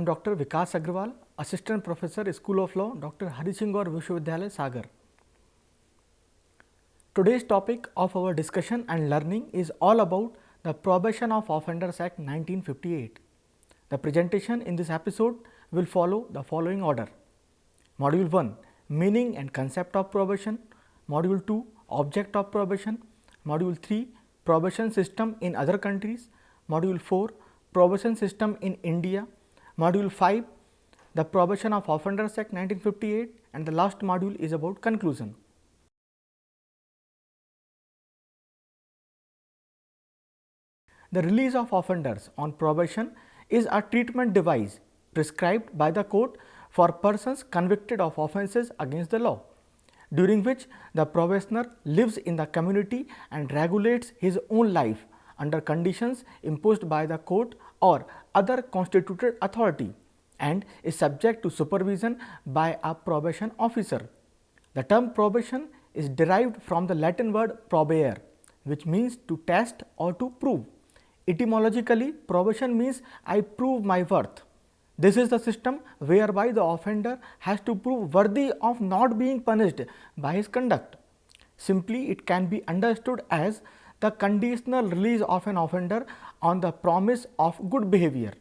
am Dr. Vikas Agrawal, Assistant Professor, School of Law, Dr. Harishingaur Vishwavidyalaya, Sagar. Today's topic of our discussion and learning is all about the Probation of Offenders Act 1958. The presentation in this episode will follow the following order: Module 1, Meaning and Concept of Probation; Module 2, Object of Probation; Module 3, Probation System in other countries; Module 4, Probation System in India; Module 5, the Probation of Offenders Act 1958, and the last module is about conclusion. The release of offenders on probation is a treatment device prescribed by the court for persons convicted of offences against the law, during which the probationer lives in the community and regulates his own life under conditions imposed by the court or other constituted authority, and is subject to supervision by a probation officer. The term probation is derived from the Latin word probare, which means to test or to prove. Etymologically, probation means I prove my worth. This is the system whereby the offender has to prove worthy of not being punished by his conduct. Simply, it can be understood as the conditional release of an offender on the promise of good behavior.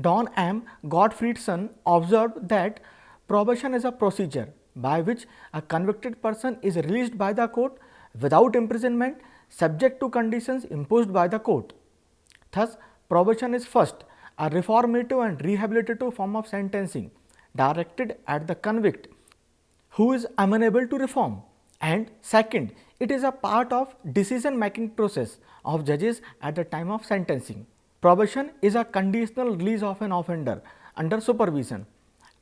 Don M. Gottfriedson observed that probation is a procedure by which a convicted person is released by the court without imprisonment, subject to conditions imposed by the court. Thus, probation is first a reformative and rehabilitative form of sentencing directed at the convict who is amenable to reform, and second, it is a part of decision making process of judges at the time of sentencing. Probation is a conditional release of an offender under supervision.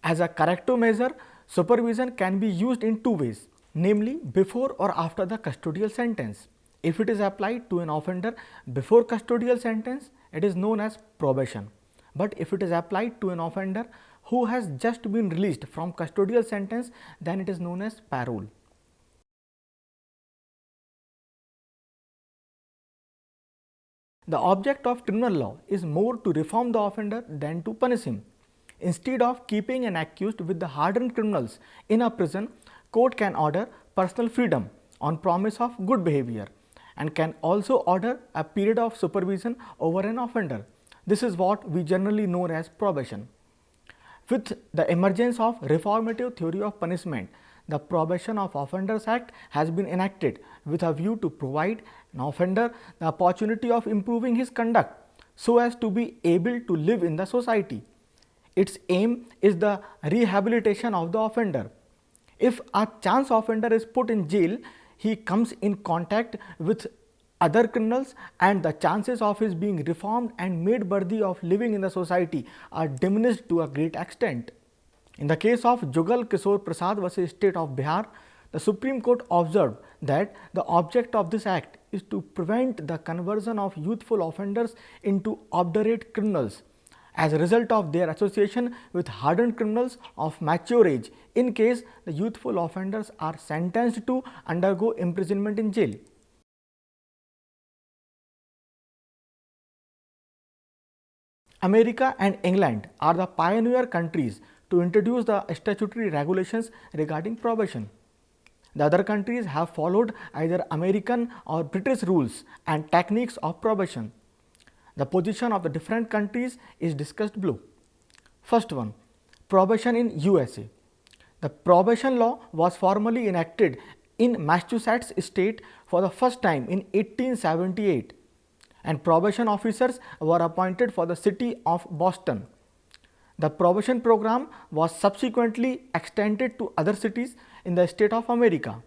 As a corrective measure, supervision can be used in two ways, namely before or after the custodial sentence. If it is applied to an offender before custodial sentence, it is known as probation. But if it is applied to an offender who has just been released from custodial sentence, then it is known as parole. The object of criminal law is more to reform the offender than to punish him. Instead of keeping an accused with the hardened criminals in a prison, court can order personal freedom on promise of good behavior, and can also order a period of supervision over an offender. This is what we generally know as probation. With the emergence of reformative theory of punishment, the Probation of Offenders Act has been enacted with a view to provide an offender the opportunity of improving his conduct so as to be able to live in the society. Its aim is the rehabilitation of the offender. If a chance offender is put in jail, he comes in contact with other criminals, and the chances of his being reformed and made worthy of living in the society are diminished to a great extent. In the case of Jugal Kishore Prasad vs. State of Bihar, the Supreme Court observed that the object of this act is to prevent the conversion of youthful offenders into obdurate criminals as a result of their association with hardened criminals of mature age, in case the youthful offenders are sentenced to undergo imprisonment in jail. America and England are the pioneer countries to introduce the statutory regulations regarding probation. The other countries have followed either American or British rules and techniques of probation. The position of the different countries is discussed below. First one, probation in USA. The probation law was formally enacted in Massachusetts state for the first time in 1878, and probation officers were appointed for the city of Boston. The probation program was subsequently extended to other cities in the state of America.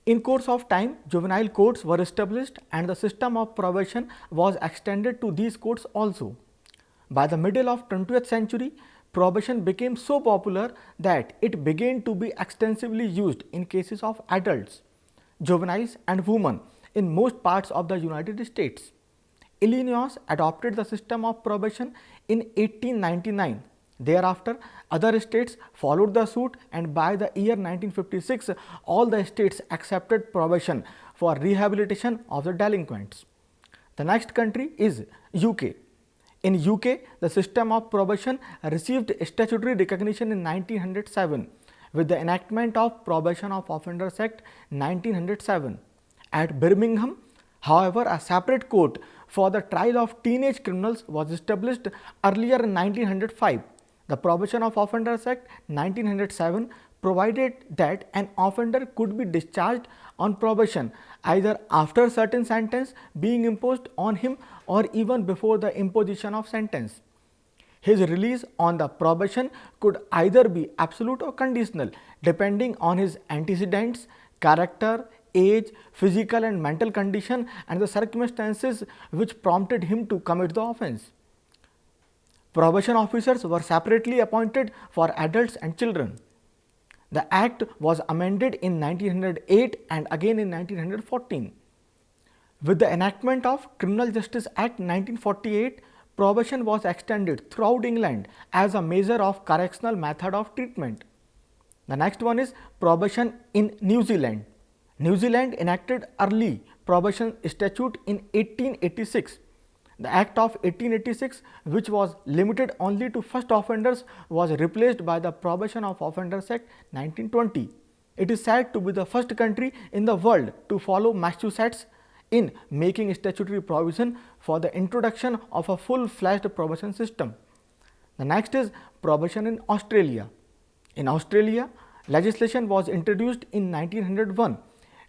In course of time, juvenile courts were established and the system of probation was extended to these courts also. By the middle of 20th century, probation became so popular that it began to be extensively used in cases of adults, juveniles and women in most parts of the United States. Illinois adopted the system of probation in 1899. Thereafter, other states followed the suit, and by the year 1956, all the states accepted probation for rehabilitation of the delinquents. The next country is UK. In UK, the system of probation received statutory recognition in 1907 with the enactment of Probation of Offenders Act 1907. At Birmingham, however, a separate court for the trial of teenage criminals was established earlier in 1905. The Probation of Offenders Act 1907 provided that an offender could be discharged on probation either after certain sentence being imposed on him or even before the imposition of sentence. His release on the probation could either be absolute or conditional depending on his antecedents, character, age, physical and mental condition and the circumstances which prompted him to commit the offence. Probation officers were separately appointed for adults and children. The Act was amended in 1908 and again in 1914. With the enactment of Criminal Justice Act 1948, probation was extended throughout England as a measure of correctional method of treatment. The next one is probation in New Zealand. New Zealand enacted early probation statute in 1886. The Act of 1886, which was limited only to first offenders, was replaced by the Probation of Offenders Act 1920. It is said to be the first country in the world to follow Massachusetts in making statutory provision for the introduction of a full-fledged probation system. The next is probation in Australia. In Australia, legislation was introduced in 1901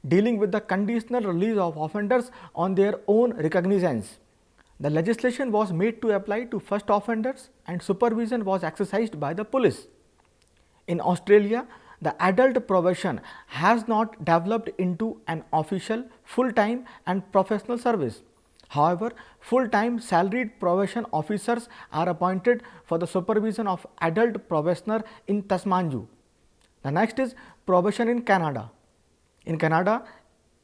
dealing with the conditional release of offenders on their own recognizance. The legislation was made to apply to first offenders and supervision was exercised by the police. In Australia, the adult probation has not developed into an official, full-time and professional service. However, full-time salaried probation officers are appointed for the supervision of adult probationer in Tasmania. The next is probation in Canada. In Canada,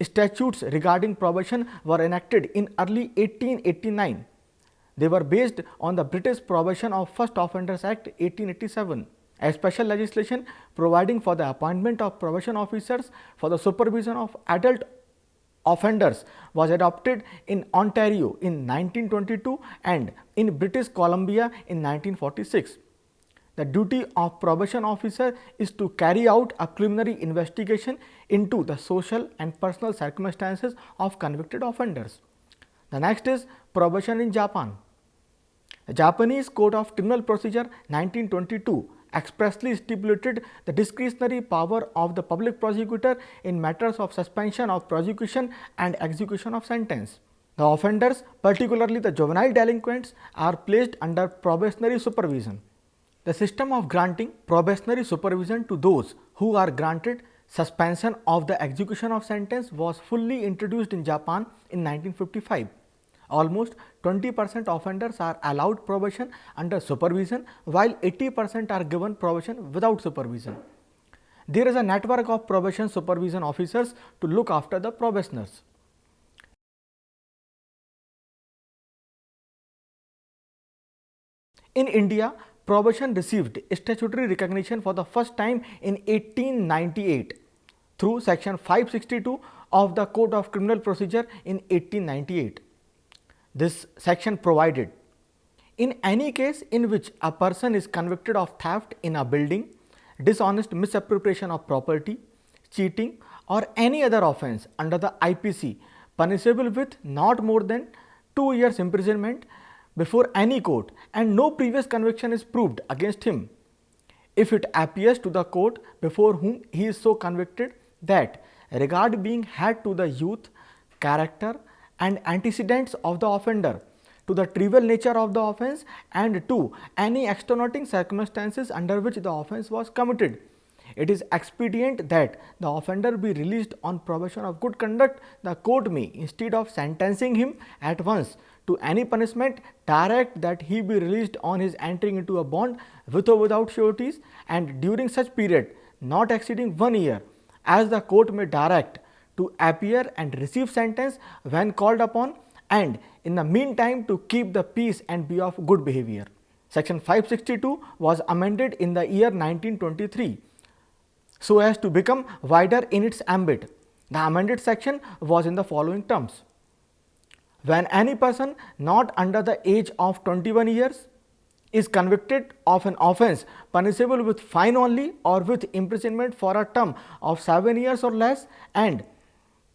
statutes regarding probation were enacted in early 1889. They were based on the British Probation of First Offenders Act 1887. A special legislation providing for the appointment of probation officers for the supervision of adult offenders was adopted in Ontario in 1922 and in British Columbia in 1946. The duty of probation officer is to carry out a preliminary investigation into the social and personal circumstances of convicted offenders. The next is probation in Japan. The Japanese Code of Criminal Procedure 1922 expressly stipulated the discretionary power of the public prosecutor in matters of suspension of prosecution and execution of sentence. The offenders, particularly the juvenile delinquents, are placed under probationary supervision. The system of granting probationary supervision to those who are granted suspension of the execution of sentence was fully introduced in Japan in 1955. Almost 20% offenders are allowed probation under supervision, while 80% are given probation without supervision. There is a network of probation supervision officers to look after the probationers. In India, probation received statutory recognition for the first time in 1898 through section 562 of the Code of Criminal Procedure in 1898. This section provided, in any case in which a person is convicted of theft in a building, dishonest misappropriation of property, cheating or any other offence under the IPC punishable with not more than 2 years imprisonment before any court and no previous conviction is proved against him, if it appears to the court before whom he is so convicted that regard being had to the youth, character and antecedents of the offender, to the trivial nature of the offence and to any extenuating circumstances under which the offence was committed, it is expedient that the offender be released on probation of good conduct, the court may, instead of sentencing him at once to any punishment, direct that he be released on his entering into a bond with or without sureties, and during such period not exceeding 1 year, as the court may direct, to appear and receive sentence when called upon, and in the meantime to keep the peace and be of good behavior. Section 562 was amended in the year 1923 so as to become wider in its ambit. The amended section was in the following terms: when any person not under the age of 21 years is convicted of an offence punishable with fine only or with imprisonment for a term of 7 years or less, and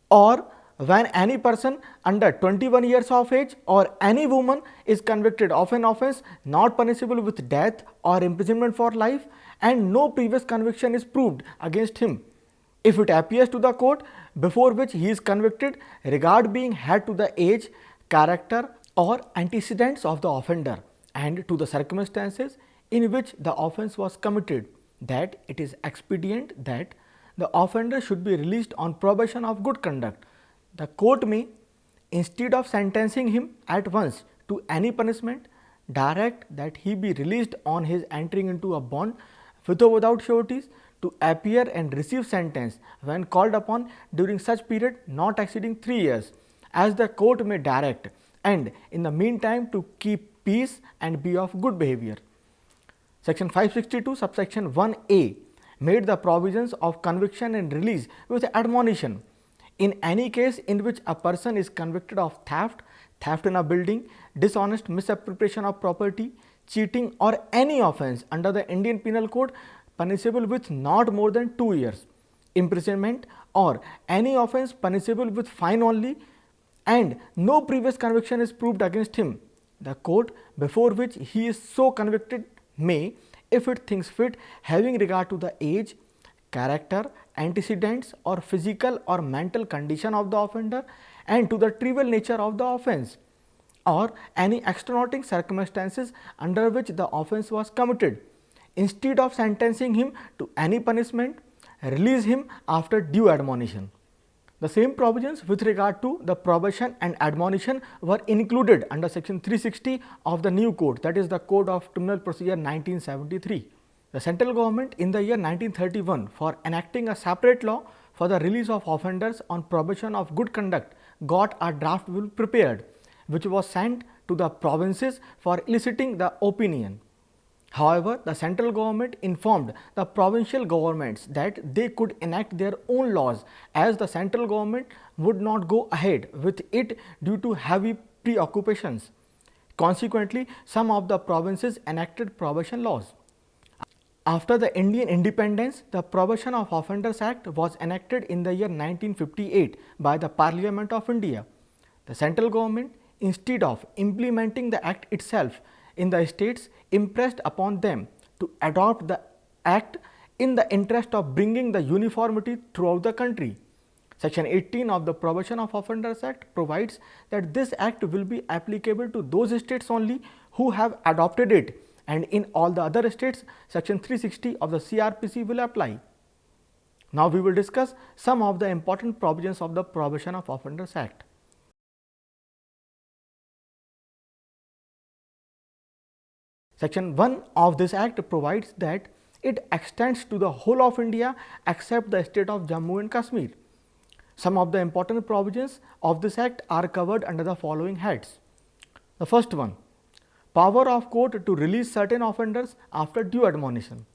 or when any person under 21 years of age or any woman is convicted of an offence not punishable with death or imprisonment for life and no previous conviction is proved against him, if it appears to the court before which he is convicted regard being had to the age, character or antecedents of the offender and to the circumstances in which the offence was committed, that it is expedient that the offender should be released on probation of good conduct, the court may, instead of sentencing him at once to any punishment, direct that he be released on his entering into a bond with or without sureties to appear and receive sentence when called upon during such period not exceeding 3 years, as the court may direct, and in the meantime to keep peace and be of good behavior. Section 562 subsection 1a made the provisions of conviction and release with admonition. In any case in which a person is convicted of theft, theft in a building, dishonest misappropriation of property, cheating or any offence under the Indian Penal Code punishable with not more than 2 years imprisonment or any offence punishable with fine only and no previous conviction is proved against him, the court before which he is so convicted may, if it thinks fit, having regard to the age, character, antecedents or physical or mental condition of the offender and to the trivial nature of the offence or any extenuating circumstances under which the offence was committed, instead of sentencing him to any punishment, release him after due admonition. The same provisions with regard to the probation and admonition were included under section 360 of the new code, that is the Code of Criminal Procedure 1973. The central government in the year 1931 for enacting a separate law for the release of offenders on probation of good conduct got a draft bill prepared, which was sent to the provinces for eliciting the opinion. However, the central government informed the provincial governments that they could enact their own laws as the central government would not go ahead with it due to heavy preoccupations. Consequently, some of the provinces enacted probation laws. After the Indian independence, the Probation of Offenders Act was enacted in the year 1958 by the Parliament of India. The central government, instead of implementing the act itself in the states, impressed upon them to adopt the act in the interest of bringing the uniformity throughout the country. Section 18 of the Probation of Offenders Act provides that this act will be applicable to those states only who have adopted it, and in all the other states section 360 of the CRPC will apply. Now we will discuss some of the important provisions of the Probation of Offenders Act. Section 1 of this act provides that it extends to the whole of India except the state of Jammu and Kashmir. Some of the important provisions of this act are covered under the following heads. The first one, power of court to release certain offenders after due admonition.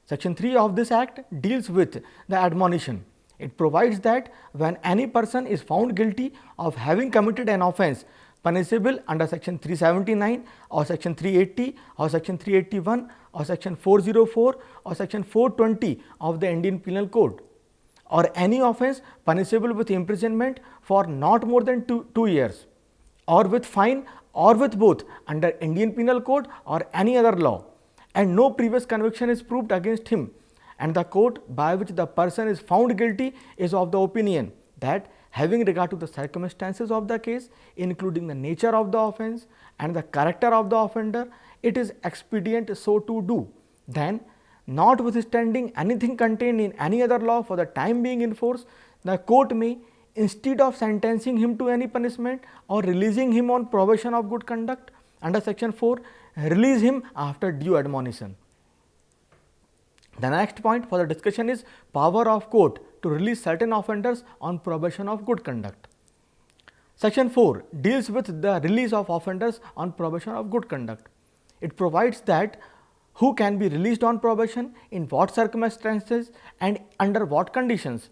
Section 3 of this act deals with the admonition. It provides that when any person is found guilty of having committed an offence punishable under section 379 or section 380 or section 381 or section 404 or section 420 of the Indian Penal Code, or any offence punishable with imprisonment for not more than 2 years, or with fine, or with both under Indian Penal Code or any other law, and no previous conviction is proved against him, and the court by which the person is found guilty is of the opinion that having regard to the circumstances of the case, including the nature of the offence and the character of the offender, it is expedient so to do, then notwithstanding anything contained in any other law for the time being in force, the court may, instead of sentencing him to any punishment or releasing him on probation of good conduct under section 4, release him after due admonition. The next point for the discussion is power of court to release certain offenders on probation of good conduct. Section 4 deals with the release of offenders on probation of good conduct. It provides that who can be released on probation, in what circumstances and under what conditions.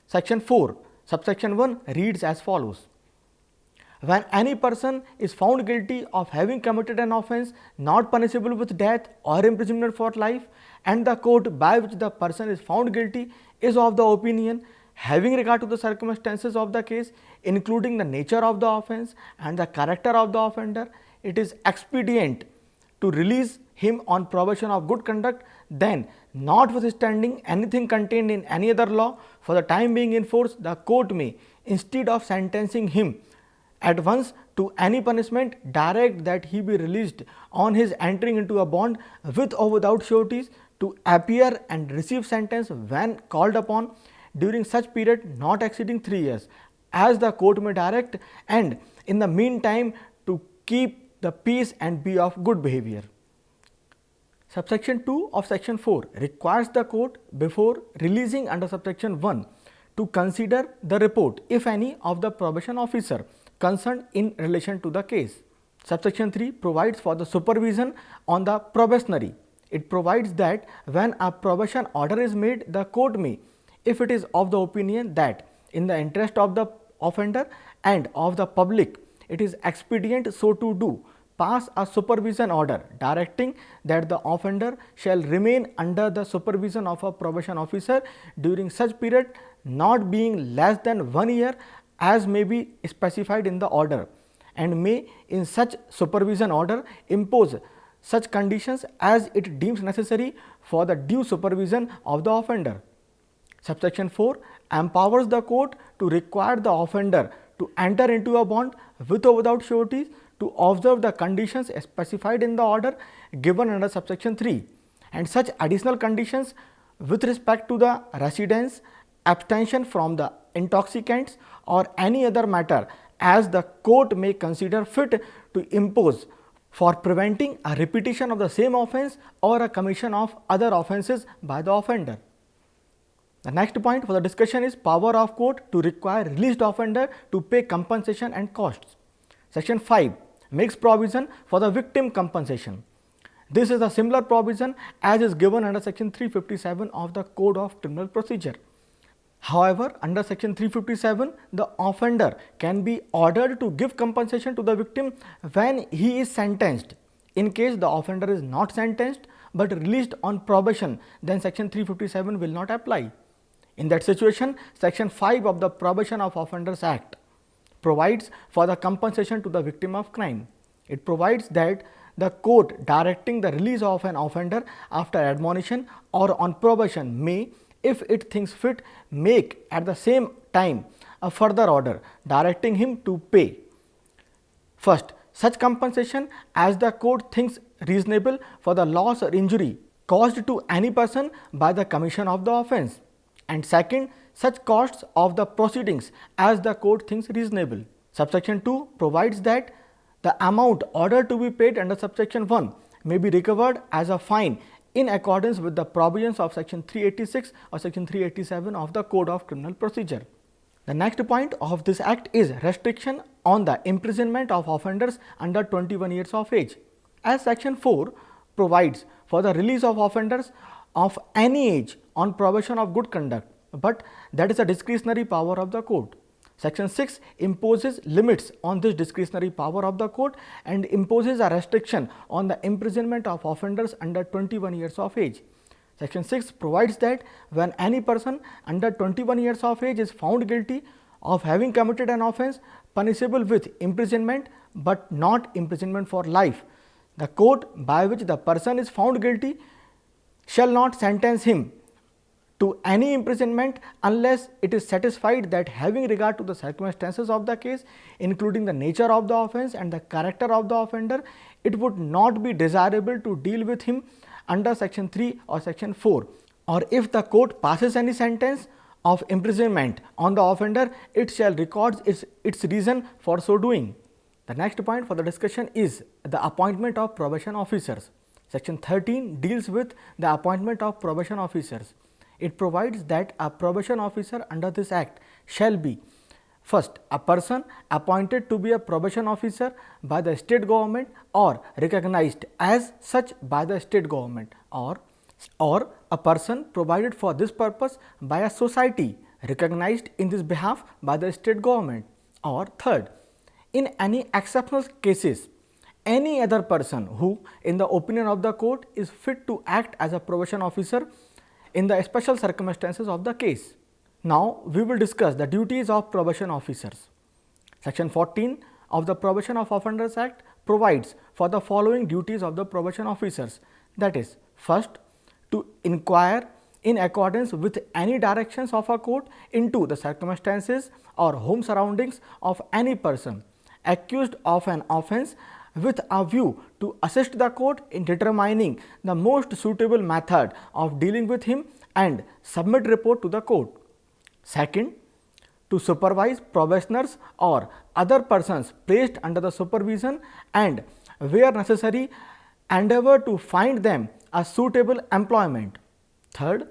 Section 4 subsection 1 reads as follows: when any person is found guilty of having committed an offence not punishable with death or imprisonment for life, and the court by which the person is found guilty is of the opinion, having regard to the circumstances of the case, including the nature of the offence and the character of the offender, it is expedient to release him on probation of good conduct, then, notwithstanding anything contained in any other law for the time being in force, the court may, instead of sentencing him at once to any punishment, direct that he be released on his entering into a bond with or without sureties to appear and receive sentence when called upon during such period not exceeding 3 years, as the court may direct, and in the meantime to keep the peace and be of good behavior. Subsection 2 of section 4 requires the court, before releasing under subsection 1, to consider the report, if any, of the probation officer concerned in relation to the case. Subsection 3 provides for the supervision on the probationary. It provides that when a probation order is made, the court may, if it is of the opinion that in the interest of the offender and of the public it is expedient so to do, pass a supervision order directing that the offender shall remain under the supervision of a probation officer during such period not being less than 1 year as may be specified in the order, and may in such supervision order impose such conditions as it deems necessary for the due supervision of the offender. Subsection 4 empowers the court to require the offender to enter into a bond with or without sureties to observe the conditions specified in the order given under subsection 3, and such additional conditions with respect to the residence, abstention from the intoxicants or any other matter as the court may consider fit to impose for preventing a repetition of the same offence or a commission of other offences by the offender. The next point for the discussion is power of court to require released offender to pay compensation and costs. Section 5 makes provision for the victim compensation. This is a similar provision as is given under section 357 of the Code of Criminal Procedure. However, under section 357, the offender can be ordered to give compensation to the victim when he is sentenced. In case the offender is not sentenced but released on probation, then section 357 will not apply. In that situation, section 5 of the Probation of Offenders Act provides for the compensation to the victim of crime. It provides that the court directing the release of an offender after admonition or on probation may, if it thinks fit, make at the same time a further order directing him to pay, first, such compensation as the court thinks reasonable for the loss or injury caused to any person by the commission of the offence, and second, such costs of the proceedings as the court thinks reasonable. Subsection 2 provides that the amount ordered to be paid under subsection 1 may be recovered as a fine in accordance with the provisions of section 386 or section 387 of the Code of Criminal Procedure. The next point of this act is restriction on the imprisonment of offenders under 21 years of age. As section 4 provides for the release of offenders of any age on probation of good conduct, but that is a discretionary power of the court. Section 6 imposes limits on this discretionary power of the court and imposes a restriction on the imprisonment of offenders under 21 years of age. Section 6 provides that when any person under 21 years of age is found guilty of having committed an offence punishable with imprisonment but not imprisonment for life, the court by which the person is found guilty shall not sentence him to any imprisonment unless it is satisfied that having regard to the circumstances of the case, including the nature of the offence and the character of the offender, it would not be desirable to deal with him under section 3 or section 4, or if the court passes any sentence of imprisonment on the offender, it shall record its reason for so doing. The next point for the discussion is the appointment of probation officers. Section 13 deals with the appointment of probation officers. It provides that a probation officer under this act shall be, first, a person appointed to be a probation officer by the state government or recognized as such by the state government, or a person provided for this purpose by a society recognized in this behalf by the state government, or third, In any exceptional cases, any other person who, in the opinion of the court, is fit to act as a probation officer in the special circumstances of the case. Now, we will discuss the duties of probation officers. Section 14 of the Probation of Offenders Act provides for the following duties of the probation officers, that is, first, to inquire in accordance with any directions of a court into the circumstances or home surroundings of any person accused of an offence with a view to assist the court in determining the most suitable method of dealing with him and submit report to the court. Second, to supervise probationers or other persons placed under the supervision and, where necessary, endeavour to find them a suitable employment. Third,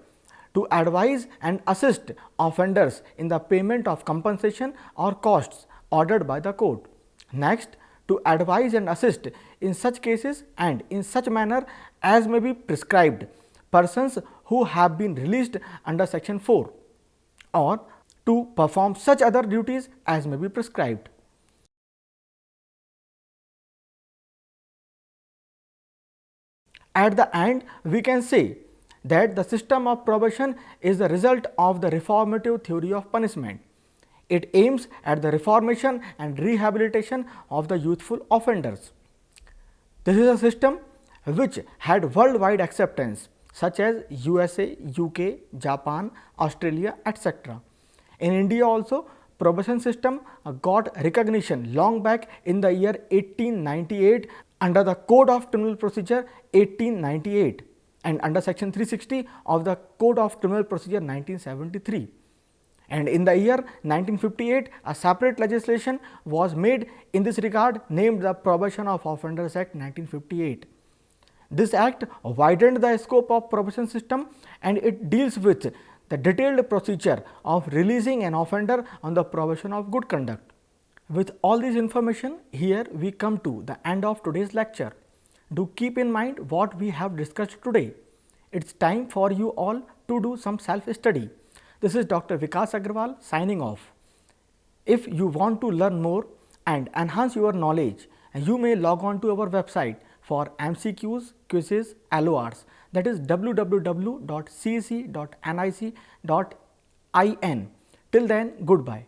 to advise and assist offenders in the payment of compensation or costs ordered by the court. Next, to advise and assist in such cases and in such manner as may be prescribed persons who have been released under section 4, or to perform such other duties as may be prescribed. At the end, we can say that the system of probation is the result of the reformative theory of punishment. It aims at the reformation and rehabilitation of the youthful offenders. This is a system which had worldwide acceptance, such as USA, UK, Japan, Australia, etc. In India also, probation system got recognition long back in the year 1898 under the Code of Criminal Procedure 1898 and under section 360 of the Code of Criminal Procedure 1973. And in the year 1958, a separate legislation was made in this regard, named the Probation of Offenders Act 1958. This act widened the scope of probation system and it deals with the detailed procedure of releasing an offender on the probation of good conduct. With all this information, here we come to the end of today's lecture. Do keep in mind what we have discussed today. It's time for you all to do some self-study. This is Dr. Vikas Agrawal signing off. If you want to learn more and enhance your knowledge, you may log on to our website for MCQs, quizzes, LORs, that is www.cec.nic.in. Till then, goodbye.